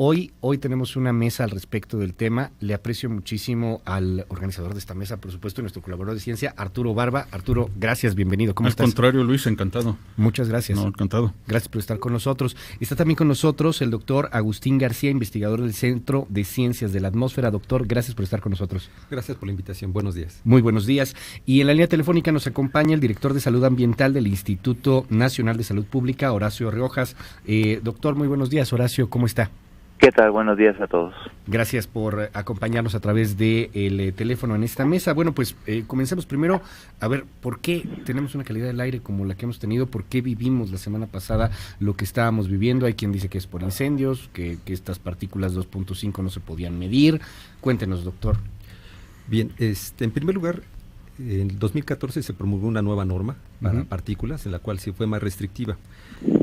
Hoy tenemos una mesa al respecto del tema. Le aprecio muchísimo al organizador de esta mesa, por supuesto, y nuestro colaborador de ciencia, Arturo Barba. Arturo, gracias, bienvenido. ¿Cómo estás? Al contrario, Luis, encantado. Muchas gracias. No, encantado. Gracias por estar con nosotros. Está también con nosotros el doctor Agustín García, investigador del Centro de Ciencias de la Atmósfera. Doctor, gracias por estar con nosotros. Gracias por la invitación. Buenos días. Muy buenos días. Y en la línea telefónica nos acompaña el director de Salud Ambiental del Instituto Nacional de Salud Pública, Horacio Riojas. Doctor, muy buenos días. Horacio, ¿cómo está? ¿Qué tal? Buenos días a todos. Gracias por acompañarnos a través del teléfono en esta mesa. Bueno, pues comencemos primero a ver por qué tenemos una calidad del aire como la que hemos tenido, por qué vivimos la semana pasada lo que estábamos viviendo. Hay quien dice que es por incendios, que estas partículas 2.5 no se podían medir. Cuéntenos, doctor. Bien, en primer lugar, en 2014 se promulgó una nueva norma para partículas, en la cual sí fue más restrictiva.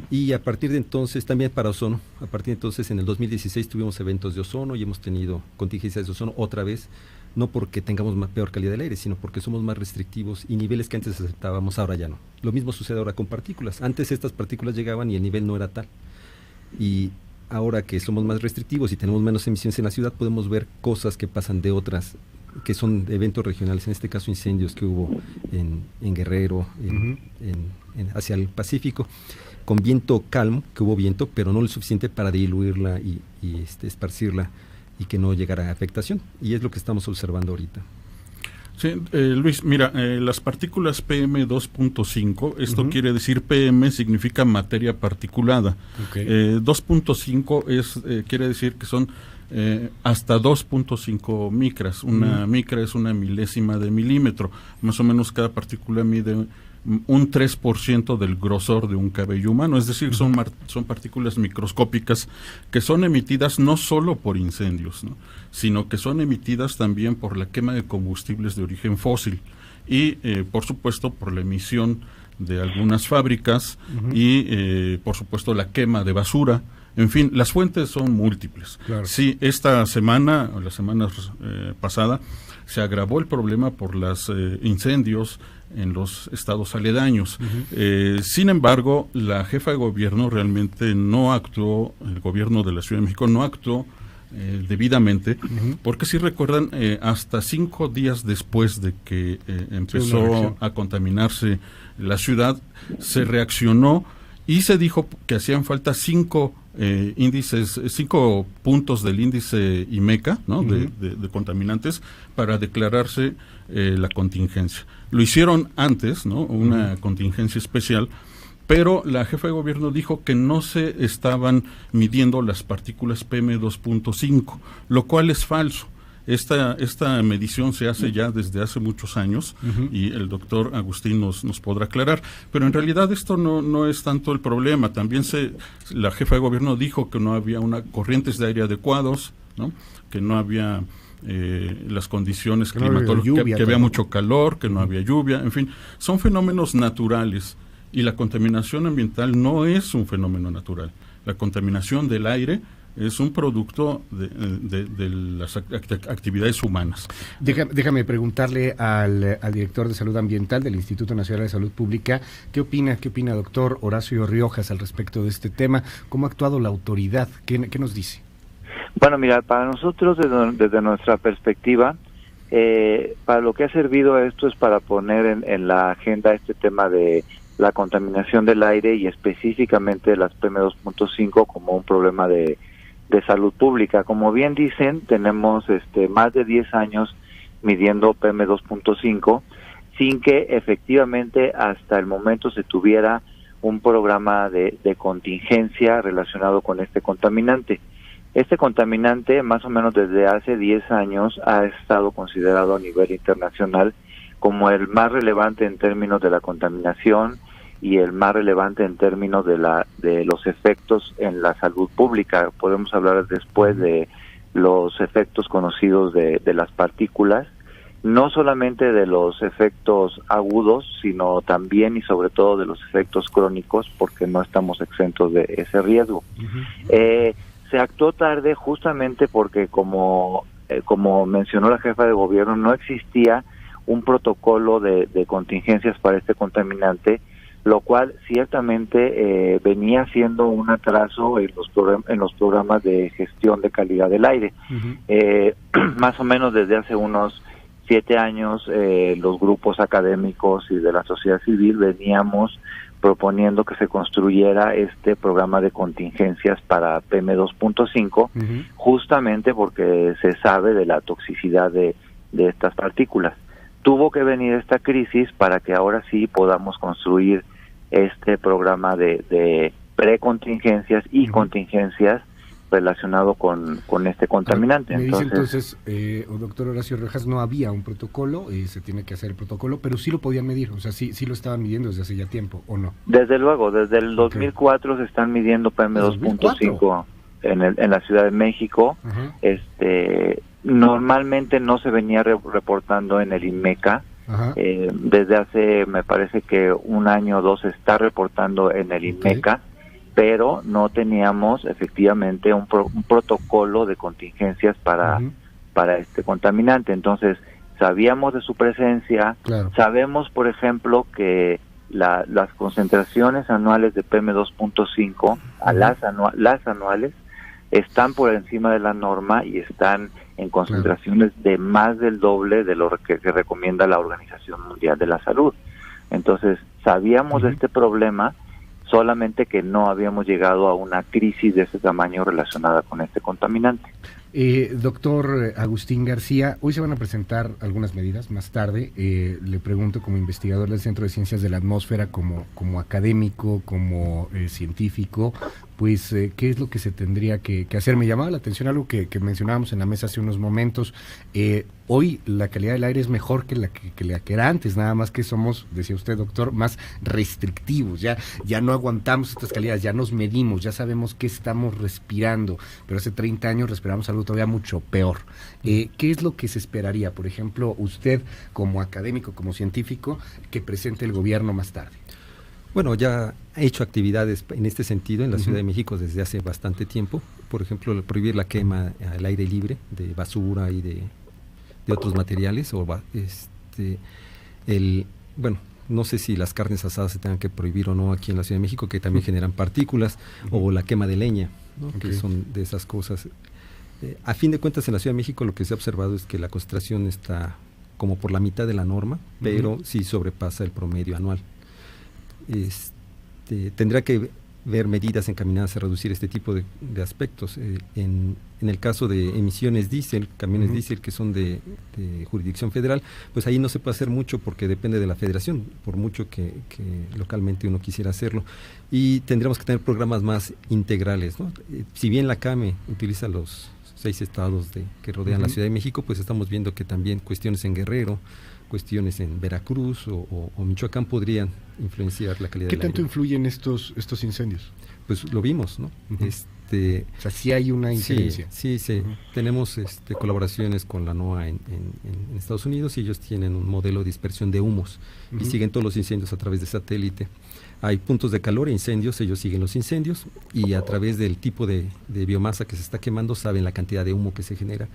Y a partir de entonces, también para ozono, a partir de entonces en el 2016 tuvimos eventos de ozono y hemos tenido contingencias de ozono otra vez, no porque tengamos peor calidad del aire, sino porque somos más restrictivos y niveles que antes aceptábamos ahora ya no. Lo mismo sucede ahora con partículas. Antes estas partículas llegaban y el nivel no era tal. Y ahora que somos más restrictivos y tenemos menos emisiones en la ciudad, podemos ver cosas que pasan de otras, que son eventos regionales, en este caso incendios que hubo en Guerrero, hacia el Pacífico, con viento calmo, que hubo viento, pero no lo suficiente para diluirla y esparcirla y que no llegara a afectación. Y es lo que estamos observando ahorita. Sí, Luis, mira, las partículas PM2.5, esto quiere decir PM significa materia particulada. 2.5 quiere decir que son hasta 2.5 micras. Una micra es una milésima de milímetro. Más o menos cada partícula mide un 3% del grosor de un cabello humano, es decir, son partículas microscópicas que son emitidas no solo por incendios, ¿no?, sino que son emitidas también por la quema de combustibles de origen fósil y, por supuesto, por la emisión de algunas fábricas y, por supuesto, la quema de basura. En fin, las fuentes son múltiples. Claro. Sí, esta semana, o la semana pasada, se agravó el problema por los incendios en los estados aledaños. Sin embargo, la jefa de gobierno realmente no actuó, el gobierno de la Ciudad de México no actuó debidamente, porque si recuerdan, hasta 5 días después de que empezó a contaminarse la ciudad, se reaccionó y se dijo que hacían falta 5 puntos del índice IMECA, ¿no?, de contaminantes para declararse la contingencia. Lo hicieron antes, ¿no?, una contingencia especial, pero la jefa de gobierno dijo que no se estaban midiendo las partículas PM2.5, lo cual es falso. Esta medición se hace ya desde hace muchos años y el doctor Agustín nos podrá aclarar, pero en realidad esto no es tanto el problema. También la jefa de gobierno dijo que no había corrientes de aire adecuados, ¿no?, que no había las condiciones climatológicas, que había mucho calor, que no había lluvia, en fin, son fenómenos naturales y la contaminación ambiental no es un fenómeno natural. La contaminación del aire es un producto de las actividades humanas. Déjame preguntarle al director de Salud Ambiental del Instituto Nacional de Salud Pública, ¿qué opina, doctor Horacio Riojas, al respecto de este tema? ¿Cómo ha actuado la autoridad? ¿Qué nos dice? Bueno, mira, para nosotros, desde nuestra perspectiva, para lo que ha servido esto es para poner en la agenda este tema de la contaminación del aire y específicamente las PM2.5 como un problema de salud pública. Como bien dicen, tenemos más de 10 años midiendo PM2.5 sin que efectivamente hasta el momento se tuviera un programa de contingencia relacionado con este contaminante. Este contaminante, más o menos desde hace 10 años, ha estado considerado a nivel internacional como el más relevante en términos de la contaminación y el más relevante en términos de los efectos en la salud pública. Podemos hablar después de los efectos conocidos de las partículas, no solamente de los efectos agudos, sino también y sobre todo de los efectos crónicos, porque no estamos exentos de ese riesgo. Se actuó tarde justamente porque, como mencionó la jefa de gobierno, no existía un protocolo de contingencias para este contaminante, lo cual ciertamente venía siendo un atraso en los programas de gestión de calidad del aire. Más o menos desde hace unos 7 años, los grupos académicos y de la sociedad civil veníamos proponiendo que se construyera este programa de contingencias para PM2.5, justamente porque se sabe de la toxicidad de estas partículas. Tuvo que venir esta crisis para que ahora sí podamos construir este programa de precontingencias y contingencias relacionado con este contaminante. Me dice entonces, doctor Horacio Rejas, no había un protocolo, se tiene que hacer el protocolo, pero sí lo podían medir, o sea, sí lo estaban midiendo desde hace ya tiempo, ¿o no? Desde luego, desde el 2004 se están midiendo PM2.5 en la Ciudad de México. Normalmente no se venía reportando en el INMECA. Desde hace, me parece que 1 año o 2 se está reportando en el INMECA, pero no teníamos efectivamente un protocolo de contingencias para este contaminante. Entonces, sabíamos de su presencia, sabemos, por ejemplo, que las concentraciones anuales de PM2.5, las anuales, están por encima de la norma y están en concentraciones de más del doble de lo que recomienda la Organización Mundial de la Salud. Entonces, sabíamos de este problema, solamente que no habíamos llegado a una crisis de ese tamaño relacionada con este contaminante. Doctor Agustín García, hoy se van a presentar algunas medidas más tarde. Le pregunto, como investigador del Centro de Ciencias de la Atmósfera, como académico, como científico, pues ¿qué es lo que se tendría que hacer? Me llamaba la atención algo que mencionábamos en la mesa hace unos momentos. Hoy la calidad del aire es mejor que la que era antes, nada más que somos, decía usted, doctor, más restrictivos, ya no aguantamos estas calidades, ya nos medimos, ya sabemos qué estamos respirando, pero hace 30 años respiramos algo todavía mucho peor. ¿Qué es lo que se esperaría, por ejemplo, usted como académico, como científico, que presente el gobierno más tarde? Bueno, ya ha hecho actividades en este sentido en la Ciudad de México desde hace bastante tiempo. Por ejemplo, prohibir la quema al aire libre de basura y de otros materiales. Bueno, no sé si las carnes asadas se tengan que prohibir o no aquí en la Ciudad de México, que también generan partículas, o la quema de leña, ¿no? Que son de esas cosas. A fin de cuentas, en la Ciudad de México lo que se ha observado es que la concentración está como por la mitad de la norma, pero sí sobrepasa el promedio anual. Tendrá que ver medidas encaminadas a reducir este tipo de aspectos. En el caso de emisiones diésel, camiones diésel que son de jurisdicción federal, pues ahí no se puede hacer mucho porque depende de la federación, por mucho que localmente uno quisiera hacerlo. Y tendríamos que tener programas más integrales, ¿no? Si bien la CAME utiliza los 6 estados que rodean la Ciudad de México, pues estamos viendo que también cuestiones en Guerrero, cuestiones en Veracruz o Michoacán podrían influenciar la calidad del aire. ¿Qué tanto influyen estos incendios? Pues lo vimos, ¿no? O sea, sí hay una incidencia. Sí. Tenemos colaboraciones con la NOAA en Estados Unidos, y ellos tienen un modelo de dispersión de humos y siguen todos los incendios a través de satélite. Hay puntos de calor e incendios, ellos siguen los incendios y a través del tipo de biomasa que se está quemando saben la cantidad de humo que se genera.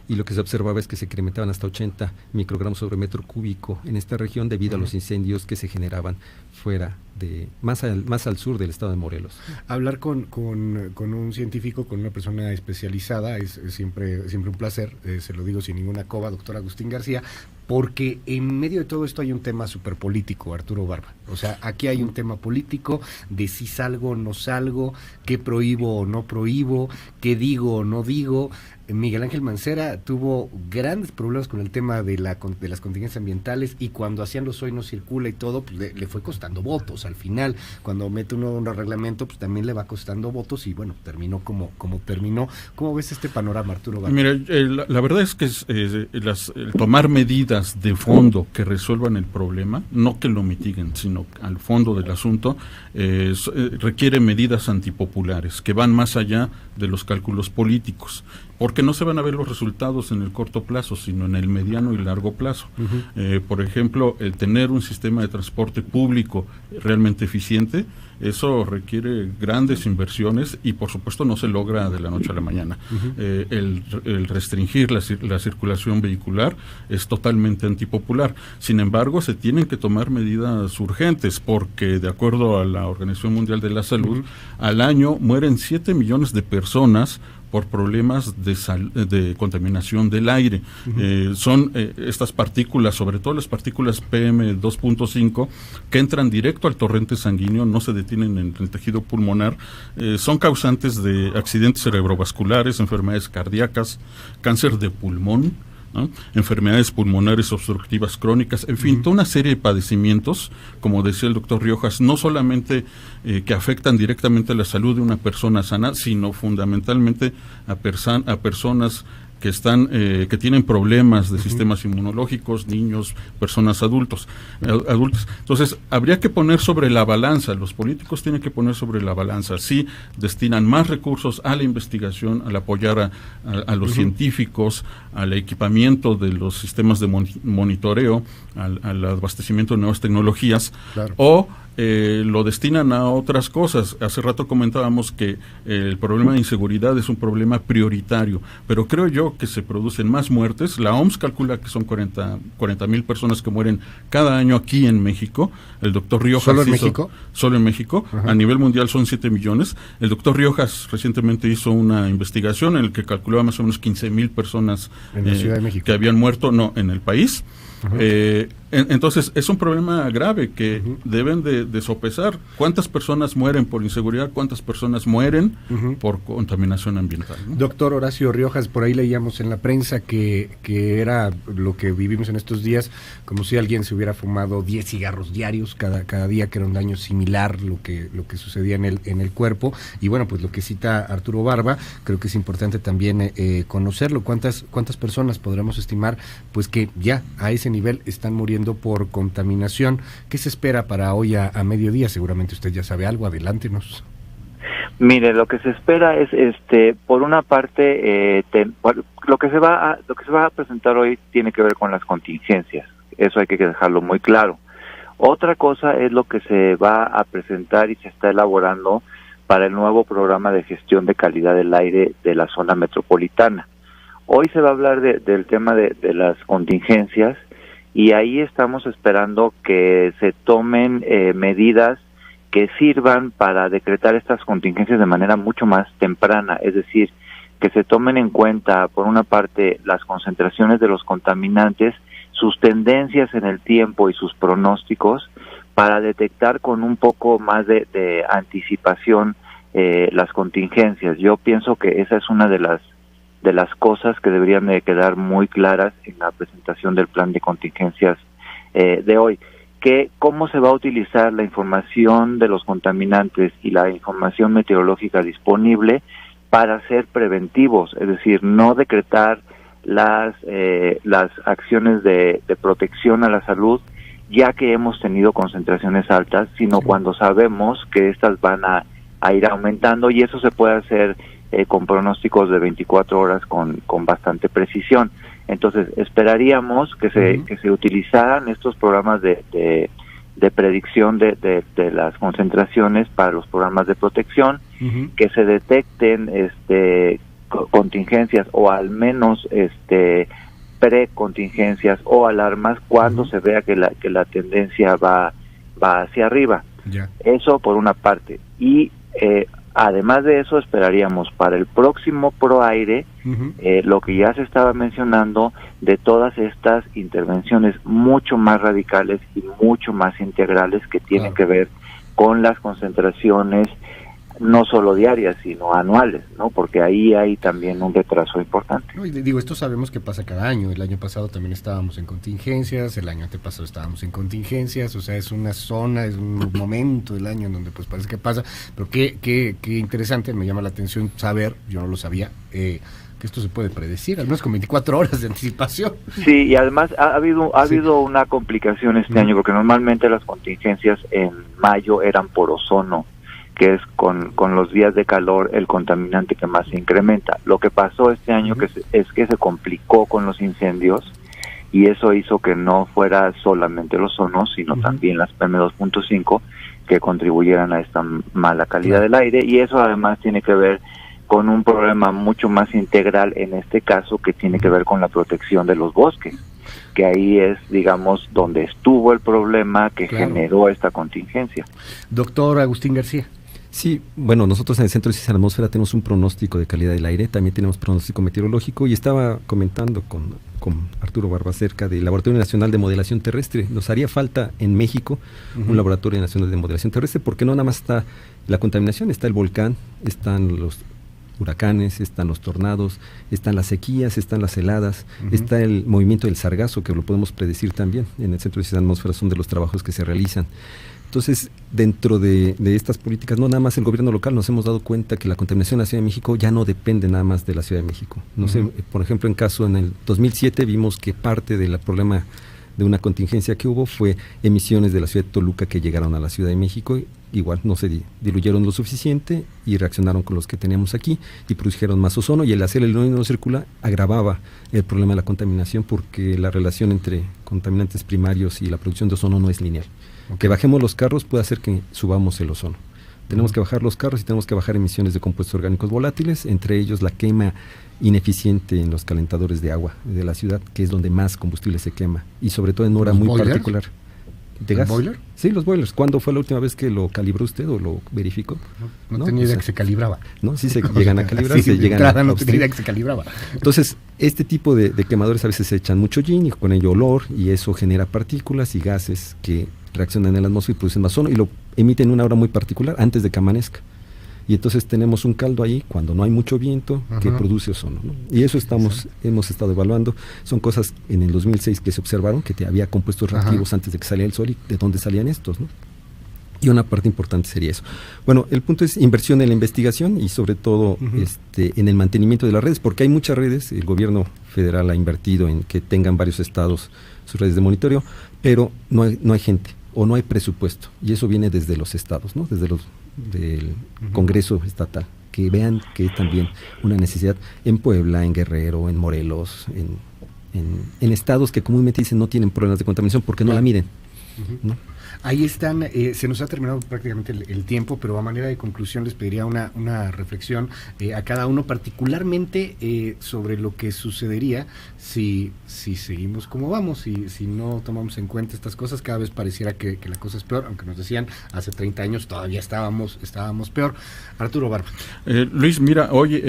Y lo que se observaba es que se incrementaban hasta 80 microgramos sobre metro cúbico en esta región debido a los incendios que se generaban fuera más al sur del estado de Morelos. Hablar con un científico, con una persona especializada, es siempre un placer, se lo digo sin ninguna coba, doctor Agustín García, porque en medio de todo esto hay un tema súper político, Arturo Barba. O sea, aquí hay un tema político de si salgo o no salgo, qué prohíbo o no prohíbo, qué digo o no digo. Miguel Ángel Mancera tuvo grandes problemas con el tema de las contingencias ambientales, y cuando hacían los Hoy No Circula y todo, pues le fue costando votos. Al final, cuando mete uno un reglamento, pues también le va costando votos, y bueno, terminó como terminó. ¿Cómo ves este panorama, Arturo Barba? Mira, la verdad es que el tomar medidas de fondo que resuelvan el problema, no que lo mitiguen, sino al fondo del asunto, requiere medidas antipopulares que van más allá de los cálculos políticos, porque no se van a ver los resultados en el corto plazo, sino en el mediano y largo plazo. Por ejemplo, el tener un sistema de transporte público realmente eficiente, eso requiere grandes inversiones y por supuesto no se logra de la noche a la mañana. El restringir la circulación vehicular es totalmente claramente antipopular. Sin embargo, se tienen que tomar medidas urgentes porque, de acuerdo a la Organización Mundial de la Salud, al año mueren 7 millones de personas por problemas de contaminación del aire. Son estas partículas, sobre todo las partículas PM2.5, que entran directo al torrente sanguíneo, no se detienen en el tejido pulmonar, son causantes de accidentes cerebrovasculares, enfermedades cardíacas, cáncer de pulmón, ¿no?, enfermedades pulmonares obstructivas crónicas, en fin, toda una serie de padecimientos, como decía el doctor Riojas, no solamente que afectan directamente a la salud de una persona sana, sino fundamentalmente a personas que están que tienen problemas de sistemas inmunológicos, niños, personas adultas. Entonces, habría que poner sobre la balanza, los políticos tienen que poner sobre la balanza, si destinan más recursos a la investigación, al apoyar a los científicos, al equipamiento de los sistemas de monitoreo, al abastecimiento de nuevas tecnologías, o lo destinan a otras cosas. Hace rato comentábamos que el problema de inseguridad es un problema prioritario, pero creo yo que se producen más muertes. La OMS calcula que son 40,000 personas que mueren cada año aquí en México. El doctor Riojas ¿Solo en México? Solo en México. Ajá. A nivel mundial son 7 millones. El doctor Riojas recientemente hizo una investigación en la que calculaba más o menos 15,000 personas en la Ciudad de México, que habían muerto, en el país. Entonces es un problema grave que deben de sopesar. ¿Cuántas personas mueren por inseguridad? ¿Cuántas personas mueren por contaminación ambiental, ¿no? Doctor Horacio Riojas, por ahí leíamos en la prensa que era lo que vivimos en estos días, como si alguien se hubiera fumado 10 cigarros diarios cada día, que era un daño similar lo que sucedía en el cuerpo. Y bueno, pues lo que cita Arturo Barba, creo que es importante también conocerlo. ¿Cuántas personas podremos estimar pues que ya a ese nivel están muriendo por contaminación? ¿Qué se espera para hoy a mediodía? Seguramente usted ya sabe algo, adelántenos. Mire, lo que se espera es, por una parte, lo que se va a presentar hoy tiene que ver con las contingencias. Eso hay que dejarlo muy claro. Otra cosa es lo que se va a presentar y se está elaborando para el nuevo programa de gestión de calidad del aire de la zona metropolitana. Hoy se va a hablar del tema de las contingencias, y ahí estamos esperando que se tomen medidas que sirvan para decretar estas contingencias de manera mucho más temprana, es decir, que se tomen en cuenta, por una parte, las concentraciones de los contaminantes, sus tendencias en el tiempo y sus pronósticos, para detectar con un poco más de anticipación las contingencias. Yo pienso que esa es una de las cosas que deberían de quedar muy claras en la presentación del plan de contingencias de hoy. ¿Cómo se va a utilizar la información de los contaminantes y la información meteorológica disponible para ser preventivos? Es decir, no decretar las acciones de protección a la salud ya que hemos tenido concentraciones altas, sino cuando sabemos que estas van a ir aumentando, y eso se puede hacer con pronósticos de 24 horas con bastante precisión. Entonces, esperaríamos que se utilizaran estos programas de predicción de las concentraciones para los programas de protección, que se detecten contingencias o al menos precontingencias o alarmas cuando se vea que la tendencia va hacia arriba. Eso por una parte. Y además de eso, esperaríamos para el próximo ProAire lo que ya se estaba mencionando, de todas estas intervenciones mucho más radicales y mucho más integrales que tienen que ver con las concentraciones no solo diarias, sino anuales, ¿no? Porque ahí hay también un retraso importante. No, y digo, esto sabemos que pasa cada año. El año pasado también estábamos en contingencias, el año antepasado estábamos en contingencias, o sea, es una zona, es un momento del año en donde pues parece que pasa, pero qué interesante, me llama la atención saber, yo no lo sabía, que esto se puede predecir, al menos con 24 horas de anticipación. Sí, y además ha habido una complicación este año, porque normalmente las contingencias en mayo eran por ozono, que es con los días de calor el contaminante que más se incrementa. Lo que pasó este año es que se complicó con los incendios, y eso hizo que no fuera solamente el ozono, sino también las PM2.5 que contribuyeran a esta mala calidad del aire, y eso además tiene que ver con un problema mucho más integral en este caso, que tiene que ver con la protección de los bosques. que ahí es, digamos, donde estuvo el problema que generó esta contingencia. Doctor Agustín García. Sí, bueno, nosotros en el Centro de Ciencias de la Atmósfera tenemos un pronóstico de calidad del aire, también tenemos pronóstico meteorológico, y estaba comentando con Arturo Barba acerca del Laboratorio Nacional de Modelación Terrestre. Nos haría falta en México un Laboratorio Nacional de Modelación Terrestre, porque no nada más está la contaminación, está el volcán, están los huracanes, están los tornados, están las sequías, están las heladas, está el movimiento del sargazo, que lo podemos predecir también. En el Centro de Ciencias de la Atmósfera son de los trabajos que se realizan. Entonces, dentro de estas políticas, no nada más el gobierno local, nos hemos dado cuenta que la contaminación en la Ciudad de México ya no depende nada más de la Ciudad de México. No sé, por ejemplo, en el 2007 vimos que parte del problema de una contingencia que hubo fue emisiones de la ciudad de Toluca que llegaron a la Ciudad de México. Igual no se diluyeron lo suficiente y reaccionaron con los que teníamos aquí y produjeron más ozono, y el hacer el no circular agravaba el problema de la contaminación, porque la relación entre contaminantes primarios y la producción de ozono no es lineal. Que bajemos los carros puede hacer que subamos el ozono. Tenemos que bajar los carros y tenemos que bajar emisiones de compuestos orgánicos volátiles, entre ellos la quema ineficiente en los calentadores de agua de la ciudad, que es donde más combustible se quema, y sobre todo en hora muy boilers? Particular. ¿De gas? ¿Boiler? Sí, los boilers. ¿Cuándo fue la última vez que lo calibró usted o lo verificó? No tenía idea que se calibraba. No, sí se llegan a calibrar. Sí, se llegan a no tenía idea que se calibraba. Entonces, este tipo de quemadores a veces se echan mucho hollín y con ello olor, y eso genera partículas y gases que reaccionan en la atmósfera y producen más ozono, y lo emiten en una hora muy particular antes de que amanezca. Y entonces tenemos un caldo ahí cuando no hay mucho viento que produce ozono, ¿no? Y eso hemos estado evaluando. Son cosas en el 2006 que se observaron, que había compuestos reactivos antes de que saliera el sol, y de dónde salían estos, ¿no? Y una parte importante sería eso. Bueno, el punto es inversión en la investigación y sobre todo en el mantenimiento de las redes, porque hay muchas redes. El gobierno federal ha invertido en que tengan varios estados sus redes de monitoreo, pero no hay gente o no hay presupuesto, y eso viene desde los estados, ¿no? Desde del Congreso estatal, que vean que es también una necesidad en Puebla, en Guerrero, en Morelos, en estados que comúnmente dicen no tienen problemas de contaminación porque no la miden, ¿no? Ahí están, se nos ha terminado prácticamente el tiempo, pero a manera de conclusión les pediría una reflexión a cada uno, particularmente sobre lo que sucedería si seguimos como vamos, si no tomamos en cuenta estas cosas. Cada vez pareciera que la cosa es peor, aunque nos decían hace 30 años todavía estábamos peor. Arturo Barba. Luis, mira, hoy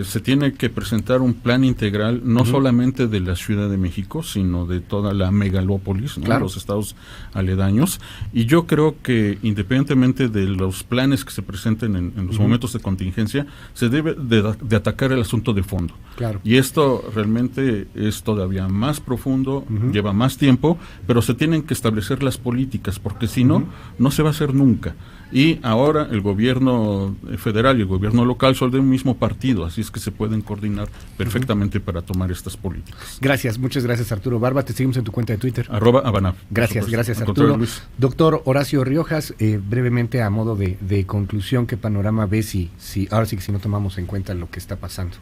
se tiene que presentar un plan integral, no solamente de la Ciudad de México, sino de toda la megalópolis, ¿no? Los estados aledaños. Y yo creo que independientemente de los planes que se presenten en los momentos de contingencia, se debe de atacar el asunto de fondo. Claro. Y esto realmente es todavía más profundo, lleva más tiempo, pero se tienen que establecer las políticas, porque si no, no se va a hacer nunca. Y ahora el gobierno federal y el gobierno local son del mismo partido, así es que se pueden coordinar perfectamente para tomar estas políticas. Gracias, muchas gracias, Arturo Barba. Te seguimos en tu cuenta de Twitter. @Abanab. Gracias, Arturo. Doctor Horacio Riojas, brevemente a modo de conclusión, ¿qué panorama ves si ahora sí que si no tomamos en cuenta lo que está pasando?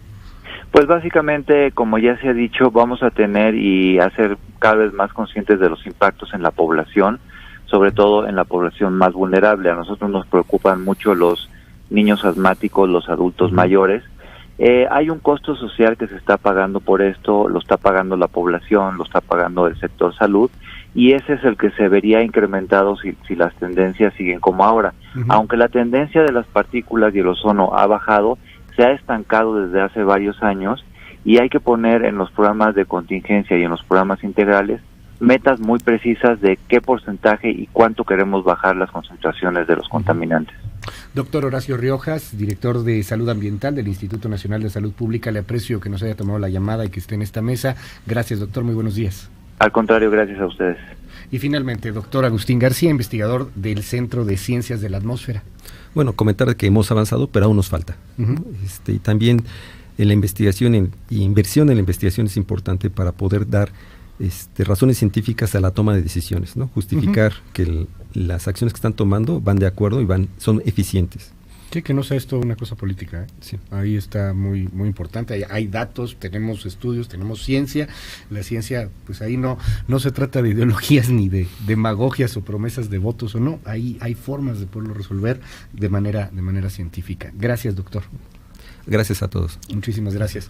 Pues básicamente, como ya se ha dicho, vamos a tener y a ser cada vez más conscientes de los impactos en la población, sobre todo en la población más vulnerable. A nosotros nos preocupan mucho los niños asmáticos, los adultos mayores. Hay un costo social que se está pagando por esto, lo está pagando la población, lo está pagando el sector salud, y ese es el que se vería incrementado si las tendencias siguen como ahora. Aunque la tendencia de las partículas y el ozono ha bajado, se ha estancado desde hace varios años, y hay que poner en los programas de contingencia y en los programas integrales metas muy precisas de qué porcentaje y cuánto queremos bajar las concentraciones de los contaminantes. Doctor Horacio Riojas, director de Salud Ambiental del Instituto Nacional de Salud Pública, le aprecio que nos haya tomado la llamada y que esté en esta mesa. Gracias, doctor, muy buenos días. Al contrario, gracias a ustedes. Y finalmente, doctor Agustín García, investigador del Centro de Ciencias de la Atmósfera. Bueno, comentar que hemos avanzado, pero aún nos falta. Y también en la investigación y inversión en la investigación es importante para poder dar razones científicas a la toma de decisiones, ¿no? Justificar que las acciones que están tomando van de acuerdo y son eficientes. Sí, que no sea esto una cosa política, ¿eh? Sí. Ahí está muy importante. Hay datos, tenemos estudios, tenemos ciencia. La ciencia, pues ahí no se trata de ideologías ni de demagogias o promesas de votos o no. Ahí hay formas de poderlo resolver de manera científica. Gracias, doctor. Gracias a todos. Muchísimas gracias.